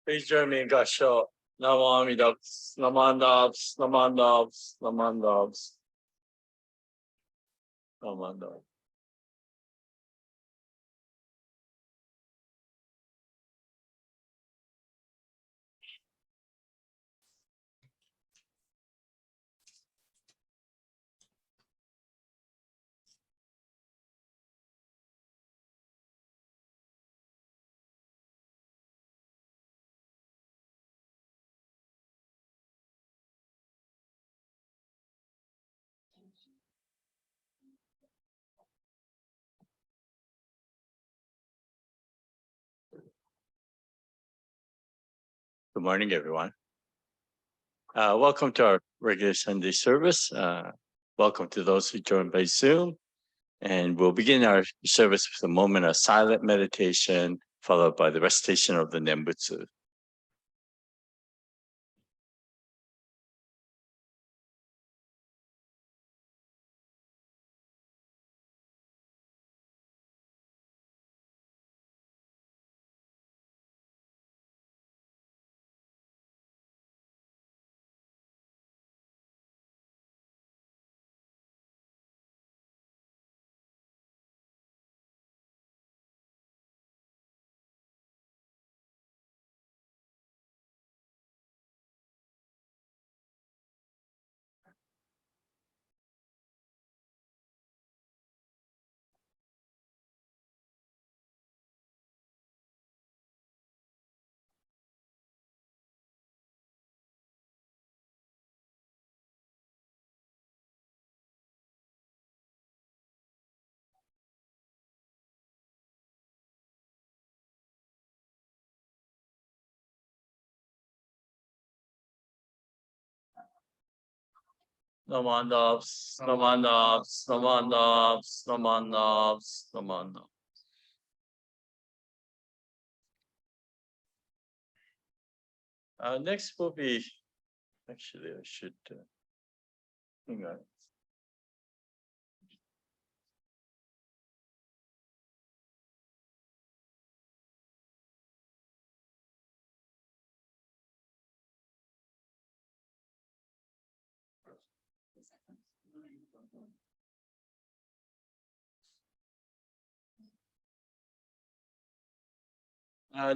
Please join me in Gasho. Namandavs, Namandavs, Namandavs, Namandavs, Namandavs. Good morning, everyone. Welcome to our regular Sunday service. Welcome to those who joined by Zoom. And we'll begin our service with a moment of silent meditation, followed by the recitation of the Nembutsu. Namandavs, Namandavs, Namandavs, Namandavs, Namandavs. Next will be, actually, I should, hang on.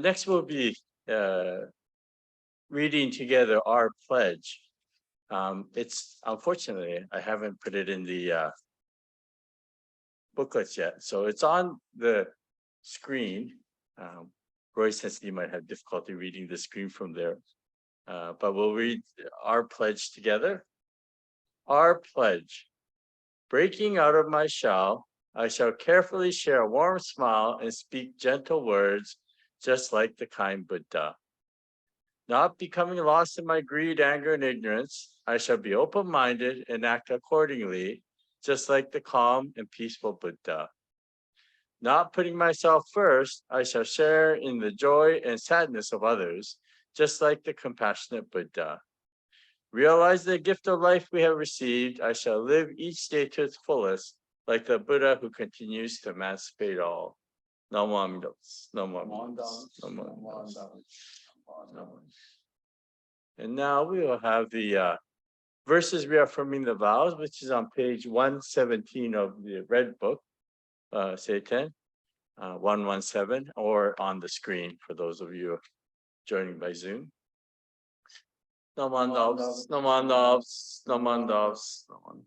Next will be reading together our pledge. It's unfortunately, I haven't put it in the booklets yet. So it's on the screen. Roy says he might have difficulty reading the screen from there. But we'll read our pledge together. Our pledge. Breaking out of my shell, I shall carefully share a warm smile and speak gentle words, just like the kind Buddha. Not becoming lost in my greed, anger, and ignorance, I shall be open-minded and act accordingly, just like the calm and peaceful Buddha. Not putting myself first, I shall share in the joy and sadness of others, just like the compassionate Buddha. Realize the gift of life we have received, I shall live each day to its fullest, like the Buddha who continues to emancipate all. Namo Amida Butsu. Namo Amida Butsu. Namo Amida Butsu. And now we will have the verses reaffirming the vows, which is on page 117 of the red book, Seiten, 117, or on the screen for those of you joining by Zoom. Namandavs, Namandavs, Namandavs, Namandavs.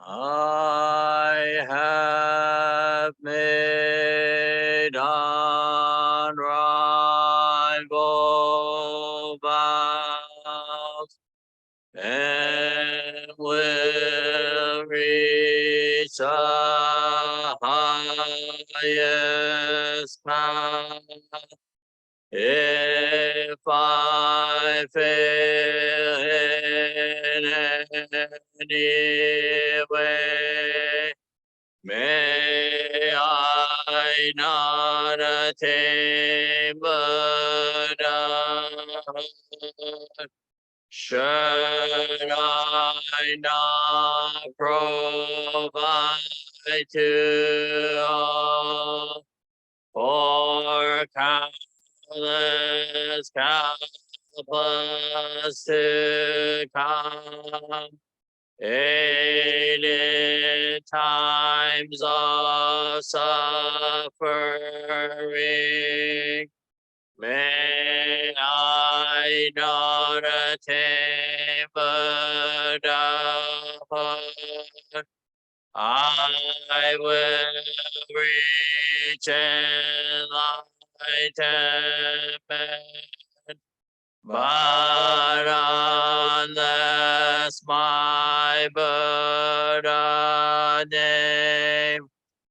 I have made unrivaled vows and will reach the highest path. If I fail in any way, may I not attain, but should I not provide to all for countless countless to come, aid in times of suffering. May I not attain, but I will reach enlightenment. But unless my Buddha name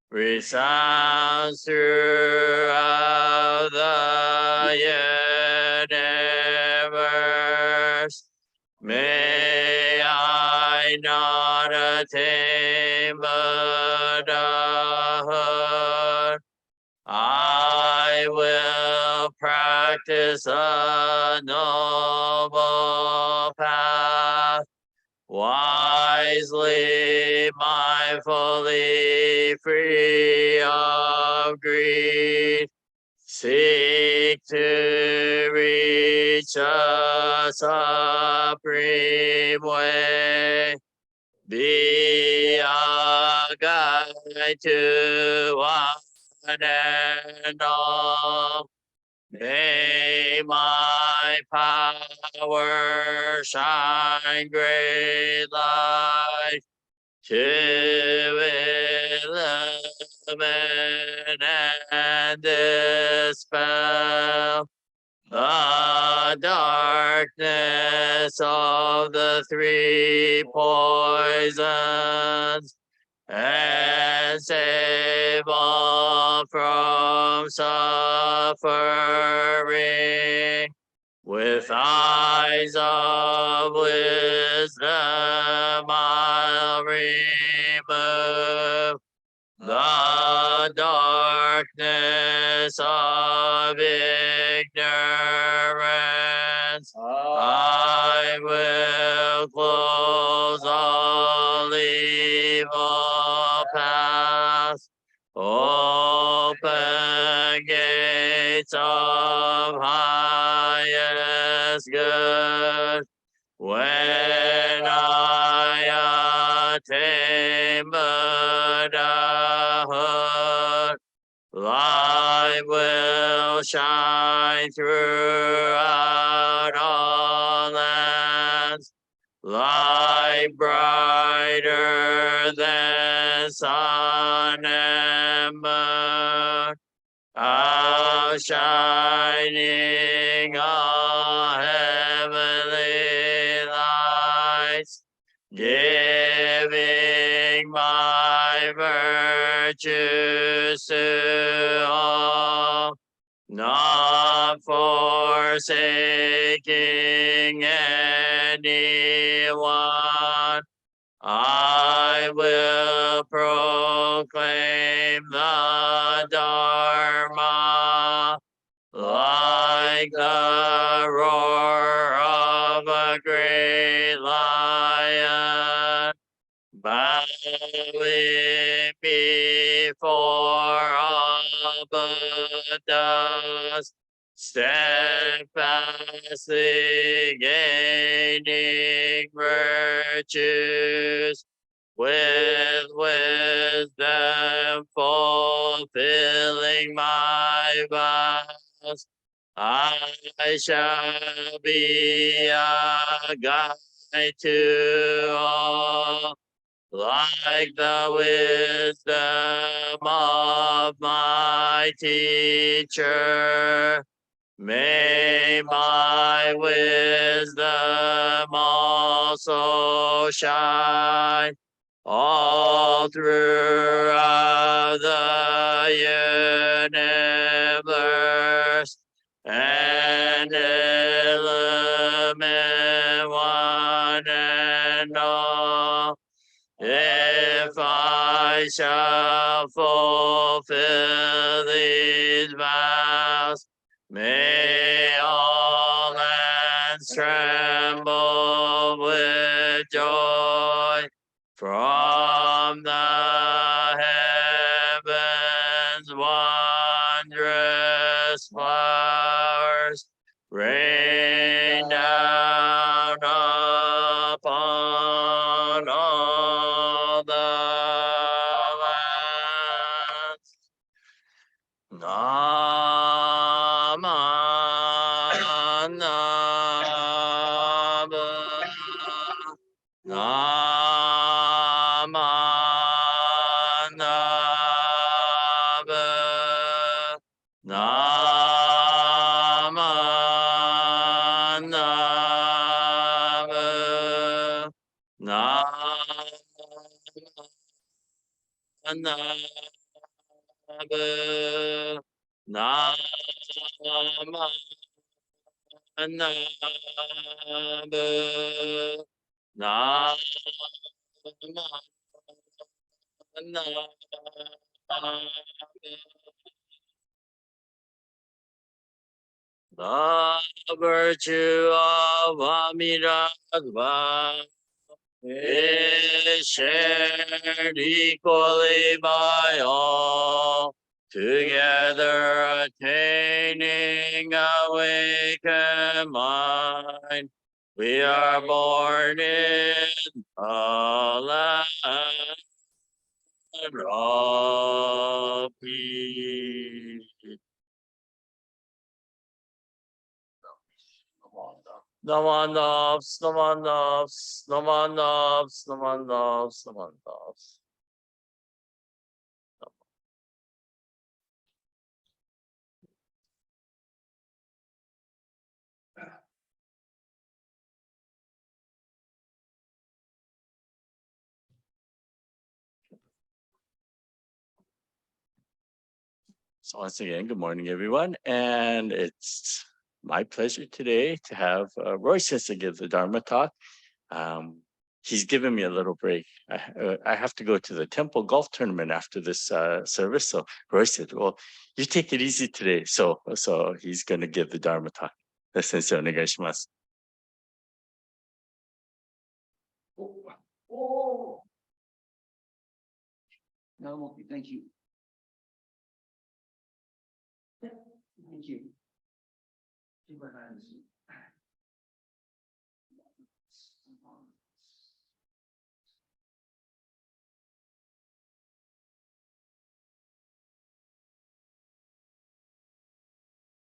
resounds throughout the universe, may I not attain Buddhahood. I will practice a noble path, wisely, mindfully, free of greed. Seek to reach a supreme way. Be a guide to one and all. May my power shine great light to illumine and dispel the darkness of the three poisons and save all from suffering. With eyes of wisdom, I'll remove the darkness of ignorance. I will close all evil paths, open gates of highest good. When I attain Buddhahood, light will shine throughout all lands, light brighter than sun and moon, outshining all heavenly lights, giving my virtues to all, not forsaking anyone. I will proclaim the Dharma like the roar of a great lion, bowing before all Buddhas, steadfastly gaining virtues, with wisdom fulfilling my vows. I shall be a guide to all, like the wisdom of my teacher. May my wisdom also shine all throughout the universe and illuminate one and all. If I shall fulfill these vows, may all lands tremble with joy from the heavens, wondrous flowers rain down upon all the lands. Naman Naman Naman the virtue of Amitabha is shared equally by all, together attaining awakened mind. We are born in a land of peace. Namanavs, namanavs, namanavs, namanavs, namanavs. So once again, good morning, everyone. And it's my pleasure today to have Roy Sissa give the Dharma talk. He's given me a little break. I have to go to the temple golf tournament after this service. So Roy said, well, you take it easy today. So he's going to give the Dharma talk. 先生お願いします。No, thank you. Thank you.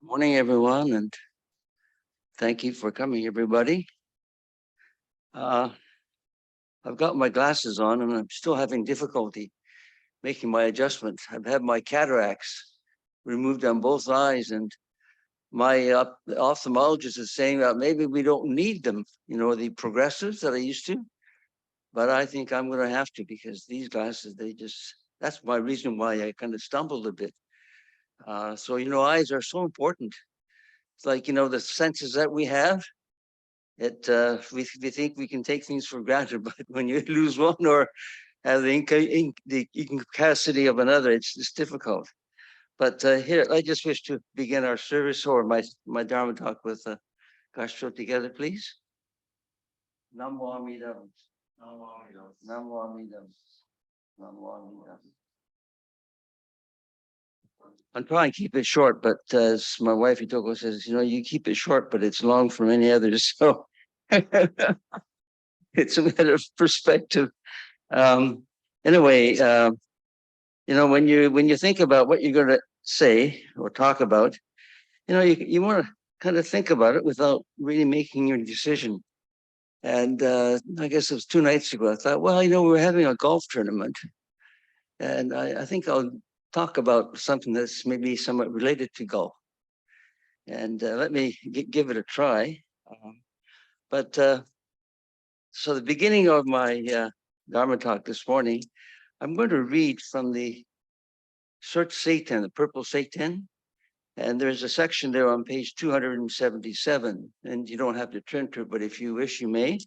Morning, everyone, and thank you for coming, everybody. I've got my glasses on, and I'm still having difficulty making my adjustment. I've had my cataracts removed on both eyes, and my ophthalmologist is saying that maybe we don't need them, the progressives that I used to, but I think I'm going to have to, because these glasses, that's my reason why I kind of stumbled a bit. So, eyes are so important. It's like, the senses that we have, we think we can take things for granted, but when you lose one or have the incapacity of another, it's difficult. But here, I just wish to begin our service or my Dharma talk with Gashro together, please. Namo Amida. Namo Amida. Namo Amida. Namo Amida. I'm trying to keep it short, but as my wife Itoko says, you keep it short, but it's long for many others. So it's a matter of perspective. Anyway, when you think about what you're going to say or talk about, you want to kind of think about it without really making your decision. And I guess it was 2 nights ago. I thought, well, we're having a golf tournament, and I think I'll talk about something that's maybe somewhat related to golf. And let me give it a try. But so the beginning of my Dharma talk this morning, I'm going to read from the Search Satan, the Purple Satan. And there's a section there on page 277. And you don't have to turn to it, but if you wish, you may.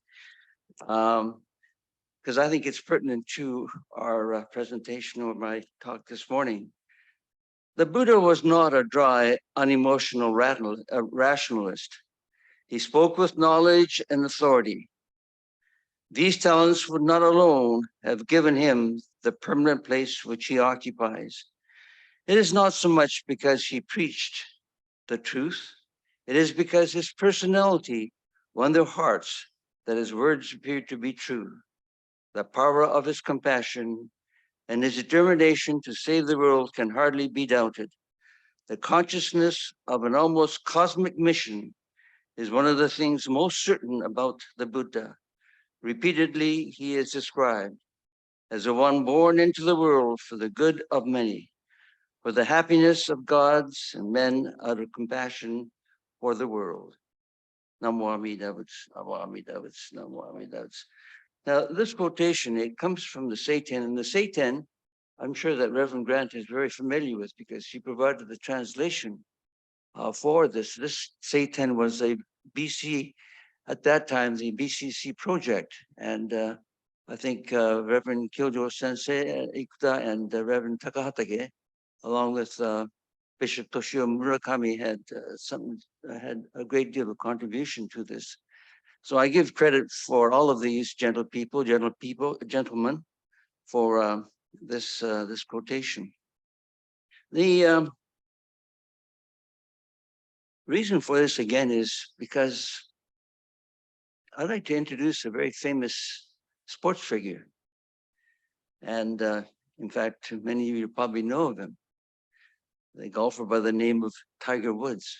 Because I think it's pertinent to our presentation or my talk this morning. The Buddha was not a dry, unemotional rationalist. He spoke with knowledge and authority. These talents would not alone have given him the permanent place which he occupies. It is not so much because he preached the truth, it is because his personality won their hearts that his words appeared to be true. The power of his compassion and his determination to save the world can hardly be doubted. The consciousness of an almost cosmic mission is one of the things most certain about the Buddha. Repeatedly, he is described as the one born into the world for the good of many, for the happiness of gods and men out of compassion for the world. Namo Amida Butsu, Namo Amida Butsu, Namo Amida Butsu. Now, this quotation, it comes from the Satan, and the Satan, I'm sure that Reverend Grant is very familiar with because he provided the translation for this. This Satan was a BC, at that time, the BCC project. And I think Reverend Kyojo Sensei Ikuta and Reverend Takahatake, along with Bishop Toshio Murakami, had a great deal of contribution to this. So I give credit for all of these gentlemen, for this quotation. The reason for this again is because I'd like to introduce a very famous sports figure. And in fact, many of you probably know of him, the golfer by the name of Tiger Woods.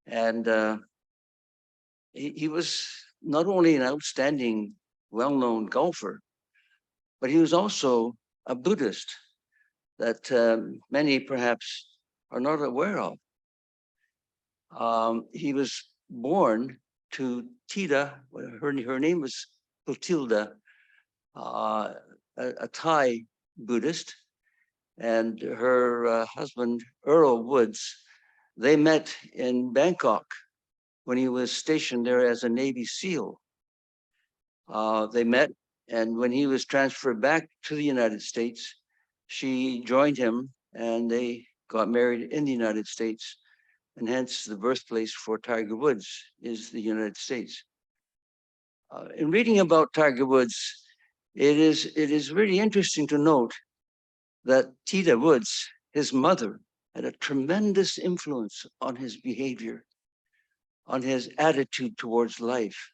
And he was not only an outstanding, well-known golfer, but he was also a Buddhist that many perhaps are not aware of. He was born to Tida, her name was Clotilda, a Thai Buddhist, and her husband, Earl Woods. They met in Bangkok when he was stationed there as a Navy SEAL. They met, and when he was transferred back to the United States, she joined him, and they got married in the United States, and hence the birthplace for Tiger Woods is the United States. In reading about Tiger Woods, it is really interesting to note that Tita Woods, his mother, had a tremendous influence on his behavior, on his attitude towards life.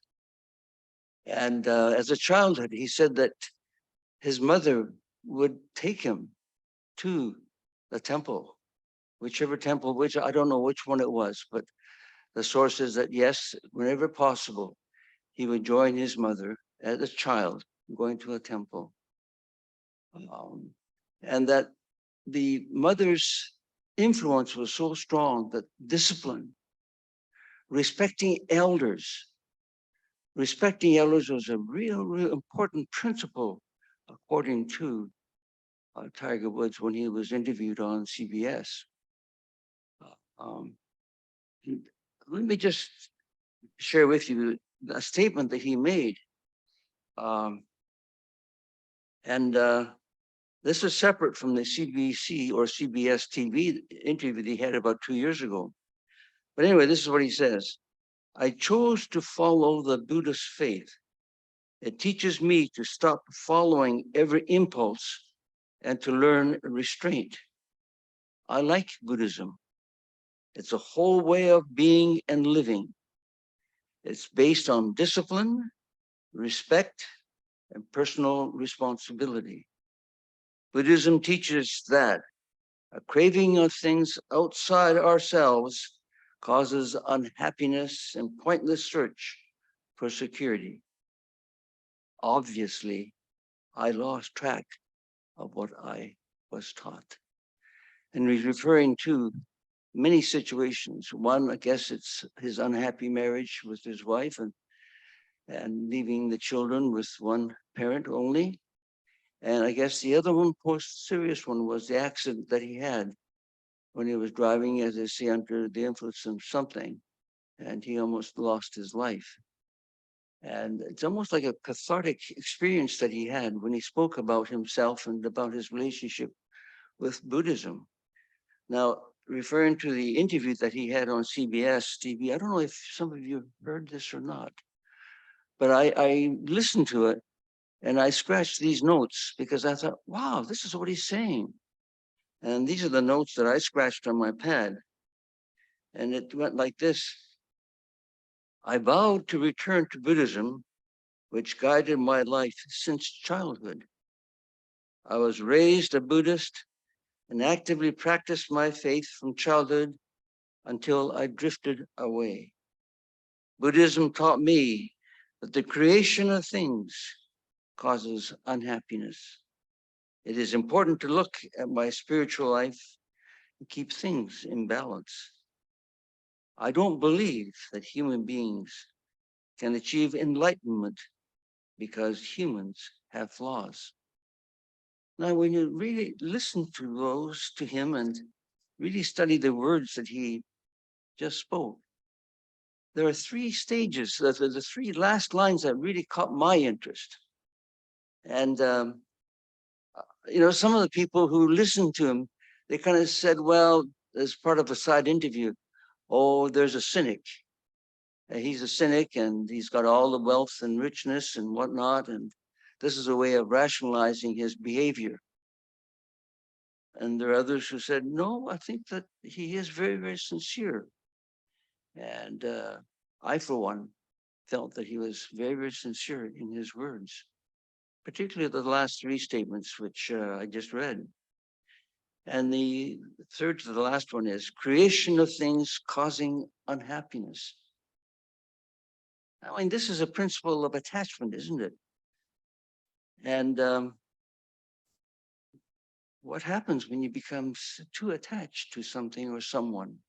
And as a child, he said that his mother would take him to the temple, whichever temple, which I don't know which one it was, but the source is that yes, whenever possible, he would join his mother as a child going to a temple. And that the mother's influence was so strong that discipline, respecting elders was a real important principle, according to Tiger Woods when he was interviewed on CBS. Let me just share with you a statement that he made. This is separate from the CBC or CBS TV interview that he had about 2 years ago. But anyway, this is what he says. I chose to follow the Buddhist faith. It teaches me to stop following every impulse and to learn restraint. I like Buddhism. It's a whole way of being and living. It's based on discipline, respect, and personal responsibility. Buddhism teaches that a craving of things outside ourselves causes unhappiness and pointless search for security. Obviously, I lost track of what I was taught. And he's referring to many situations. One, I guess it's his unhappy marriage with his wife and leaving the children with one parent only. And I guess the other one, most serious one, was the accident that he had when he was driving, as they say, under the influence of something, and he almost lost his life. And it's almost like a cathartic experience that he had when he spoke about himself and about his relationship with Buddhism. Now, referring to the interview that he had on CBS TV, I don't know if some of you heard this or not, but I listened to it and I scratched these notes because I thought, wow, this is what he's saying. And these are the notes that I scratched on my pad. And it went like this. I vowed to return to Buddhism, which guided my life since childhood. I was raised a Buddhist and actively practiced my faith from childhood until I drifted away. Buddhism taught me that the creation of things causes unhappiness. It is important to look at my spiritual life and keep things in balance. I don't believe that human beings can achieve enlightenment because humans have flaws. Now, when you really listen to him and really study the words that he just spoke, there are three stages. The three last lines that really caught my interest. And, some of the people who listened to him, they kind of said, well, as part of a side interview, oh, there's a cynic. He's a cynic and he's got all the wealth and richness and whatnot. And this is a way of rationalizing his behavior. And there are others who said, no, I think that he is very, very sincere. And I, for one, felt that he was very, very sincere in his words, particularly the last three statements, which I just read. And the third to the last one is creation of things causing unhappiness. I mean, this is a principle of attachment, isn't it? And what happens when you become too attached to something or someone?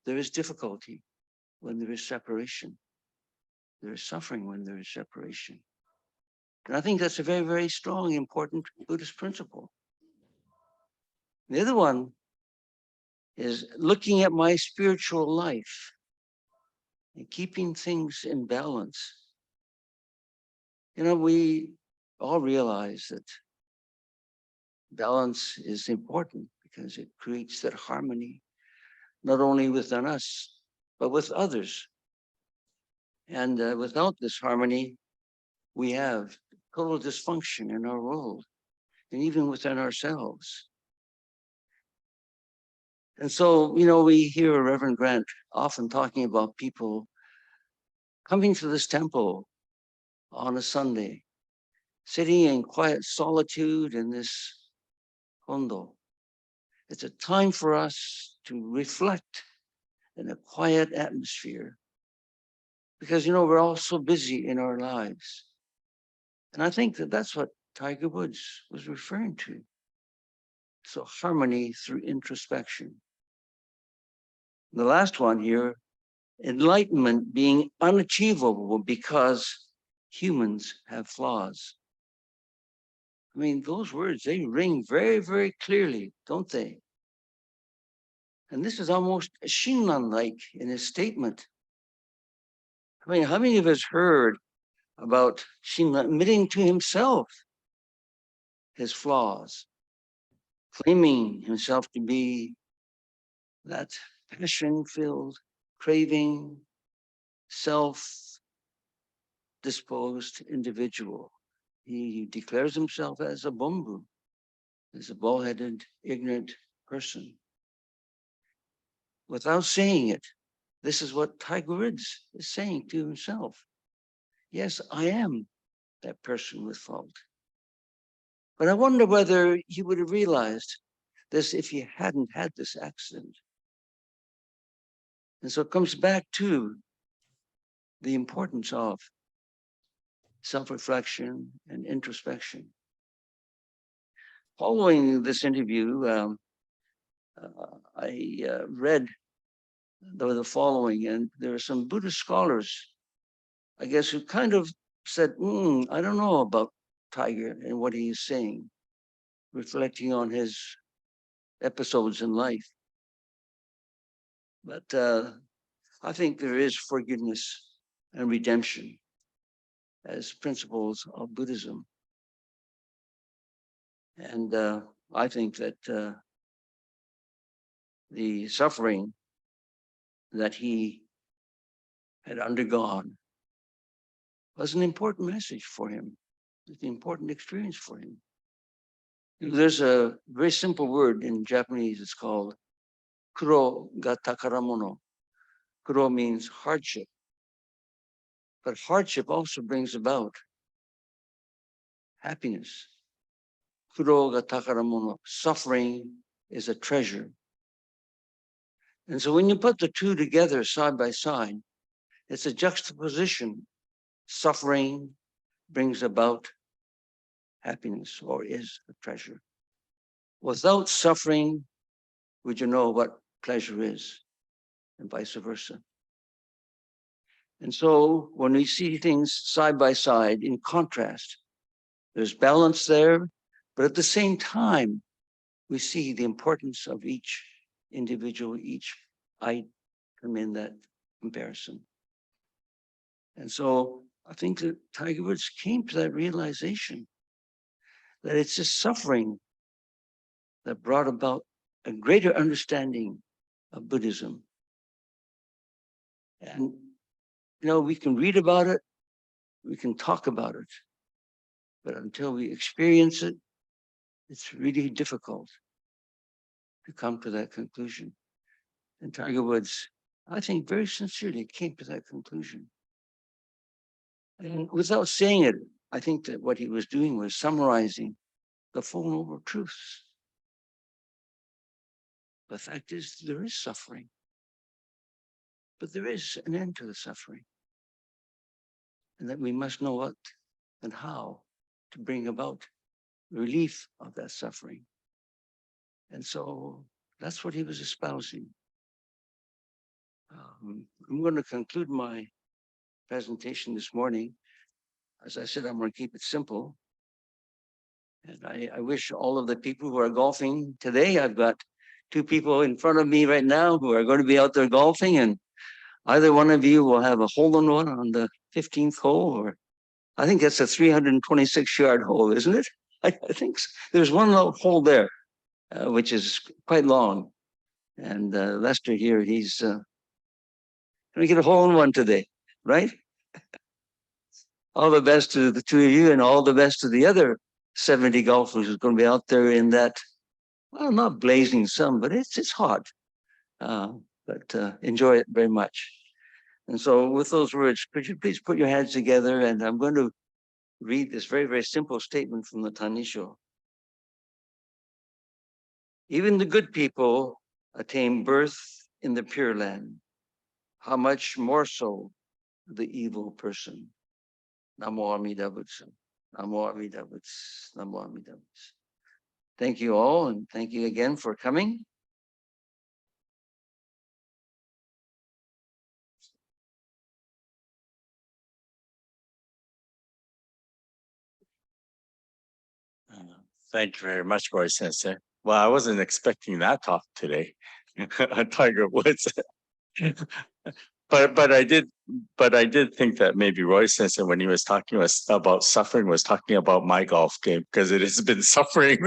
There is difficulty when there is separation. There is suffering when there is separation. And I think that's a very, very strong, important Buddhist principle. The other one is looking at my spiritual life and keeping things in balance. We all realize that balance is important because it creates that harmony, not only within us, but with others. And without this harmony, we have total dysfunction in our world and even within ourselves. And so, we hear Reverend Grant often talking about people coming to this temple on a Sunday, sitting in quiet solitude in this kondo. It's a time for us to reflect in a quiet atmosphere because, we're all so busy in our lives. And I think that that's what Tiger Woods was referring to. So harmony through introspection. The last one here, enlightenment being unachievable because humans have flaws. I mean, those words, they ring very, very clearly, don't they? And this is almost Shinran-like in his statement. I mean, how many of us heard about Shinran admitting to himself his flaws, claiming himself to be that passion-filled, craving, self-disposed individual? He declares himself as a bumbu, as a bald-headed, ignorant person. Without saying it, this is what Tiger Woods is saying to himself. Yes, I am that person with fault. But I wonder whether he would have realized this if he hadn't had this accident. And so it comes back to the importance of self-reflection and introspection. Following this interview, I read the following, and there are some Buddhist scholars, I guess, who kind of said, I don't know about Tiger and what he is saying, reflecting on his episodes in life. But I think there is forgiveness and redemption as principles of Buddhism. And I think that the suffering that he had undergone was an important message for him. It's an important experience for him. There's a very simple word in Japanese. It's called kuro ga takaramono. Kuro means hardship. But hardship also brings about happiness. Kuro ga takaramono. Suffering is a treasure. And so when you put the two together side by side, it's a juxtaposition. Suffering brings about happiness, or is a treasure. Without suffering, would you know what pleasure is? And vice versa. And so when we see things side by side in contrast, there's balance there, but at the same time, we see the importance of each individual, each item in that comparison. And so I think that Tiger Woods came to that realization that it's just suffering that brought about a greater understanding of Buddhism. And, we can read about it, we can talk about it, but until we experience it, it's really difficult to come to that conclusion. And Tiger Woods, I think very sincerely came to that conclusion. And without saying it, I think that what he was doing was summarizing the Four Noble Truths. The fact is, there is suffering, but there is an end to the suffering. And that we must know what and how to bring about relief of that suffering. And so that's what he was espousing. I'm going to conclude my presentation this morning. As I said, I'm going to keep it simple. And I wish all of the people who are golfing today, I've got two people in front of me right now who are going to be out there golfing, and either one of you will have a hole-in-one on the 15th hole, or I think that's a 326-yard hole, isn't it? I think so. There's one little hole there, which is quite long. And Lester here, he's going to get a hole-in-one today, right? All the best to the two of you, and all the best to the other 70 golfers who's going to be out there in that, well, not blazing sun, but it's hot. But enjoy it very much. And so with those words, could you please put your hands together, and I'm going to read this very, very simple statement from the Tanisho. Even the good people attain birth in the Pure Land. How much more so the evil person? Namo Amida Butsu. Namo Amida Butsu. Namo Amida Butsu. Thank you all, and thank you again for coming. Thank you very much, Roy Sensei. Well, I wasn't expecting that talk today on Tiger Woods. But I did think that maybe Roy Sensei, when he was talking about suffering, was talking about my golf game, because it has been suffering.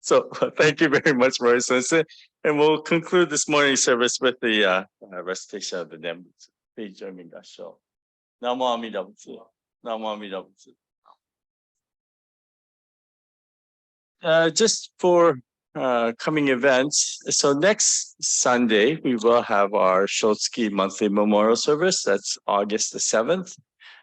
So thank you very much, Roy Sensei. And we'll conclude this morning's service with the recitation of the Nembutsu. Namo Amida Butsu. Namo Amida Butsu. Just for coming events. So next Sunday, we will have our Shotsuki monthly memorial service. That's August the 7th.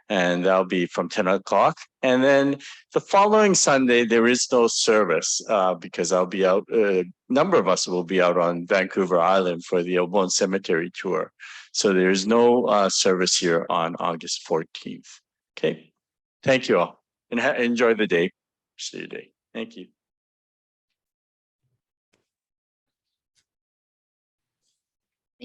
and that'll be from 10 o'clock. And then the following Sunday, there is no service because I'll be out. A number of us will be out on Vancouver Island for the Obon Cemetery tour. So there's no service here on August 14th. Okay. Thank you all and enjoy the day. See you day. Thank you.